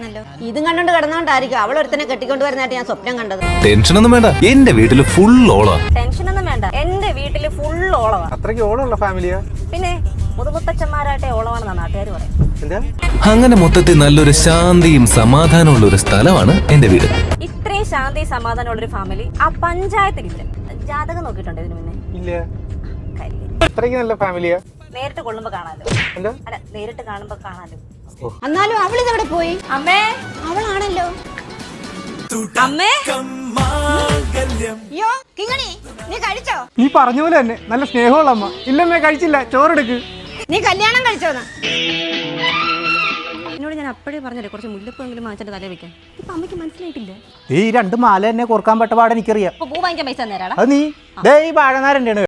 ആണല്ലോ. ഇതും കണ്ടോണ്ട് കിടന്നോണ്ടായിരിക്കും അവൾ ഒരുത്തനെ കെട്ടിക്കൊണ്ട് വരുന്നതായിട്ട് ഞാൻ സ്വപ്നം കണ്ടത്. ടെൻഷനൊന്നും വേണ്ട, എന്റെ വീട്ടില് ഫുൾ ഓളാ. ടെൻഷനൊന്നും വേണ്ട, എന്റെ വീട്ടില് ഫുൾ ഓളവാ. അത്രയ്ക്ക് ഓളമുള്ള ഫാമിലിയാ? പിന്നെ മുതുമുത്തച്ഛന്മാരായിട്ടെ ഓളമാണെന്നാ നാട്ടുകാർ പറയും. എന്താ? അങ്ങനെ മൊത്തത്തിൽ നല്ലൊരു ശാന്തിയും സമാധാനമുള്ള ഒരു സ്ഥലമാണ് എന്റെ വീട്. ഇത്രയും ശാന്തി സമാധാനമുള്ളൊരു ഫാമിലി ആ പഞ്ചായത്തിലില്ല. ജാതകം നോക്കിയിട്ടുണ്ട് ഇതിന് മുന്നേ? ഇല്ല. അത്രയ്ക്ക് നല്ല ഫാമിലിയാ? നേരിട്ട് കൊള്ളുമ്പോ കാണാലോ. എന്താ? അല്ല, നേരിട്ട് കാണുമ്പോ കാണാലോ. എന്നാലും അവളിതെവിടെ പോയി? അമ്മേ, അവളാണല്ലോ. അമ്മേ, അയ്യോ കിങ്ങണി, നീ കഴിച്ചോ? നീ പറഞ്ഞ പോലെ തന്നെ നല്ല സ്നേഹമുള്ള അമ്മ. ഇല്ലമ്മേ, കഴിച്ചില്ല, ചോറെടുക്ക്. നീ കല്യാണം കഴിച്ചോന്ന്? എന്നോട് ഞാൻ അപ്പോഴേ പറഞ്ഞല്ലേ കുറച്ച് മുല്ലപ്പെങ്കിലും വാങ്ങിച്ചിട്ട് തല വെക്കാൻ. ഇപ്പൊ അമ്മയ്ക്ക് മനസ്സിലായിട്ടില്ല. ഈ രണ്ട് മാല തന്നെ കോർക്കാൻ പറ്റ പാടെ എനിക്കറിയാം. പൂ വാങ്ങിക്കാൻ പൈസ തന്നേരാടാ. അത് നീ ഈ വാഴനാരൻ്റെ